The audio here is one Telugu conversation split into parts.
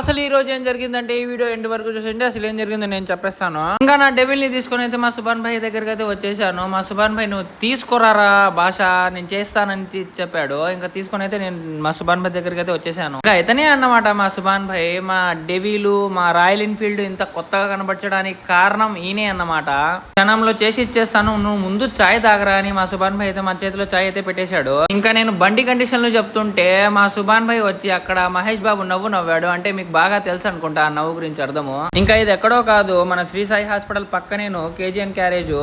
అసలు ఈ రోజు ఏం జరిగిందంటే ఈ వీడియో ఎండ్ వరకు చూసండి అసలు ఏం జరిగిందో నేను చెప్పేస్తాను. ఇంకా నా డెవిల్ ని తీసుకొని అయితే మా సుభాన్ భాయ్ దగ్గరికి అయితే వచ్చేసాను. మా సుభాన్ భాయ్ నువ్వు తీసుకురారా భాష నేను చేస్తానని చెప్పాడు. ఇంకా తీసుకొని అయితే నేను మా సుభాన్ భాయ్ దగ్గరికి అయితే వచ్చేసాను. ఇంకా ఇతనే అన్నమాట మా సుభాన్ భాయ్. మా డెవిలు మా రాయల్ ఎన్ఫీల్డ్ ఇంత కొత్తగా కనబరచడానికి కారణం ఈయనే అన్నమాట. క్షణంలో చేసి ఇచ్చేస్తాను నువ్వు ముందు చాయ్ తాగరా అని మా సుభాన్ భాయ్ అయితే మా చేతిలో చాయ్ అయితే పెట్టేశాడు. ఇంకా నేను బండి కండిషన్లు చెప్తుంటే మా సుభాన్ భాయ్ వచ్చి అక్కడ మహేష్ బాబు నవ్వాడు. అంటే మీకు బాగా తెలుసు అనుకుంటా ఆ నవ్వు గురించి అర్థము. ఇంకా ఇది ఎక్కడో కాదు మన శ్రీ సాయి హాస్పిటల్ పక్కనేను కేజీఎన్ క్యారేజ్.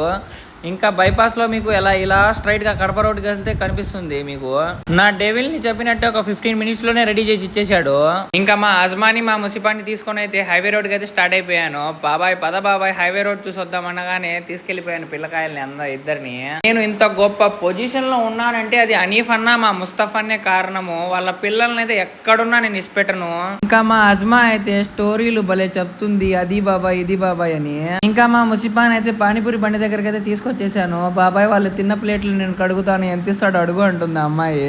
ఇంకా బైపాస్ లో మీకు ఇలా స్ట్రైట్ గా కడప రోడ్డుకి వెళ్తే కనిపిస్తుంది మీకు. నా డెవిల్ ని చెప్పినట్టు ఒక 15 మినిట్స్ లోనే రెడీ చేసి ఇచ్చేసాడు. ఇంకా మా అజ్మాని మా ముసిపాన్ని తీసుకొని అయితే హైవే రోడ్ కి అయితే స్టార్ట్ అయిపోయాను. బాబాయ్ పద బాబాయ్ హైవే రోడ్ చూసొద్దాం అనగానే తీసుకెళ్లిపోయాను పిల్లకాయల్ని ఇద్దరిని. నేను ఇంత గొప్ప పొజిషన్ లో ఉన్నానంటే అది అనీఫ్ అన్న మా ముస్తఫానే కారణము. వాళ్ళ పిల్లల్ని అయితే ఎక్కడున్నా నేను ఇసిపెట్టను. ఇంకా మా అజ్మా అయితే స్టోరీలు భలే చెప్తుంది అది బాబాయ్ ఇది బాబాయ్ అని. ఇంకా మా ముసిపాన్ అయితే పానీపూరి బండి దగ్గరికి అయితే తీసుకొచ్చేసాను. బాబాయ్ వాళ్ళు తిన్న ప్లేట్లు నేను కడుగుతాను ఎంత ఇస్తాడు అడుగు అంటుంది అమ్మాయి.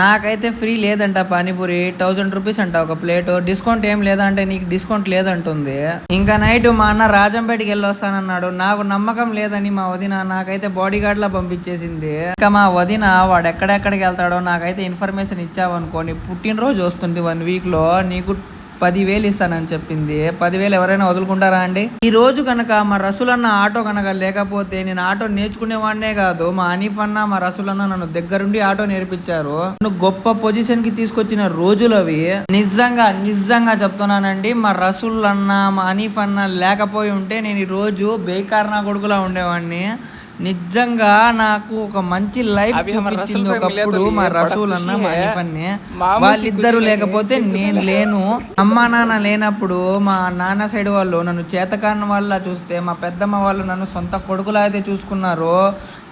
నాకైతే ఫ్రీ లేదంట పానీపూరి 1000 రూపీస్ అంట ఒక ప్లేట్. డిస్కౌంట్ ఏం లేదంటే నీకు డిస్కౌంట్ లేదంటుంది. ఇంకా నైట్ మా అన్న రాజంపేటకి వెళ్ళి వస్తానన్నాడు. నాకు నమ్మకం లేదని మా వదిన నాకైతే బాడీ గార్డ్ లా పంపించేసింది. ఇంకా మా వదిన వాడు ఎక్కడెక్కడికి వెళ్తాడో నాకైతే ఇన్ఫర్మేషన్ ఇచ్చావనుకో నీ పుట్టినరోజు వస్తుంది 1 వీక్ లో నీకు 10,000 ఇస్తానని చెప్పింది. 10,000 ఎవరైనా వదులుకుంటారా అండి? ఈ రోజు కనుక మా రసూలన్న ఆటో కనుక లేకపోతే నేను ఆటో నేర్చుకునేవాడినే కాదు. మా అనీఫ్ అన్న మా రసూలన్న నన్ను దగ్గరుండి ఆటో నేర్పించారు. నన్ను గొప్ప పొజిషన్ కి తీసుకొచ్చిన రోజులు అవి. నిజంగా చెప్తున్నానండి. మా రసూల్ అన్న మా అనీఫ్ అన్న లేకపోయి ఉంటే నేను ఈ రోజు బేకార్ నా కొడుకులా ఉండేవాడిని. నిజంగా నాకు ఒక మంచి లైఫ్ చూపించింది ఒకప్పుడు మా రసూల్ అన్న మా అనీఫ్ అన్ని. వాళ్ళిద్దరూ లేకపోతే నేను లేను. అమ్మా నాన్న లేనప్పుడు మా నాన్న సైడ్ వాళ్ళు నన్ను చేతకాని వాళ్ళ చూస్తే మా పెద్దమ్మ వాళ్ళు నన్ను సొంత కొడుకులా అయితే చూసుకున్నారు.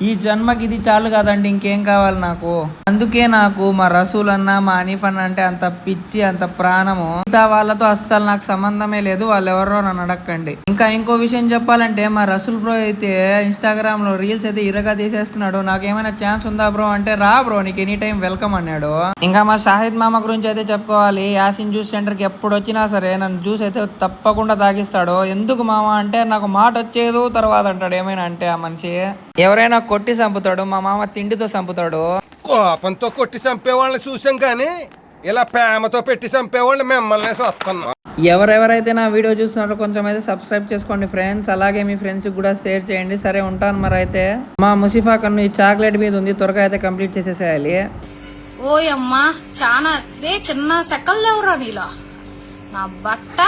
ఈ జన్మకి ఇది చాలు కదండి ఇంకేం కావాలి నాకు. అందుకే నాకు మా రసూల్ అన్న మా అనీఫ్ అన్న అంటే అంత పిచ్చి అంత ప్రాణము. ఇంత వాళ్ళతో అస్సలు నాకు సంబంధమే లేదు. వాళ్ళు ఎవరో నన్ను అడగండి. ఇంకా ఇంకో విషయం చెప్పాలంటే మా రసూల్ బ్రో అయితే ఇన్స్టాగ్రామ్ లో రీల్స్ అయితే ఇరగా తీసేస్తున్నాడు. నాకేమైనా ఛాన్స్ ఉందా బ్రో అంటే రా బ్రో నీకు ఎనీ టైం వెల్కమ్ అన్నాడు. ఇంకా మా షాహిద్ మామ గురించి అయితే చెప్పుకోవాలి. యాసిన్ జ్యూస్ సెంటర్ కి ఎప్పుడు వచ్చినా సరే నన్ను జ్యూస్ అయితే తప్పకుండా తాగిస్తాడు. ఎందుకు మామ అంటే నాకు మాట వచ్చేదు తర్వాత అంటాడు. ఏమైనా అంటే ఆ మనిషి ఎవరైనా కొట్టి చంపుతాడు. మా మామ తిండితో చంపుతాడు. కోపంతో కొట్టి చంపేవాళ్ళని చూసాం కానీ ఇలా ప్రేమతో పెట్టి చంపేవాళ్ళు మిమ్మల్ని చూస్తున్నాం. ఎవరెవరైతే నా వీడియో చూస్తున్నారో కొంచెం అయితే సబ్స్క్రైబ్ చేసుకోండి ఫ్రెండ్స్. అలాగే మీ ఫ్రెండ్స్ కూడా షేర్ చేయండి. సరే ఉంటాను మరి అయితే. మా ముసిఫా కన్ను ఈ చాక్లెట్ మీద ఉంది త్వరగా అయితే కంప్లీట్ చేసేసేయాలి. ఓయమ్మా చాలా చిన్న సెకల్ లేవురా నీలో నా బట్ట.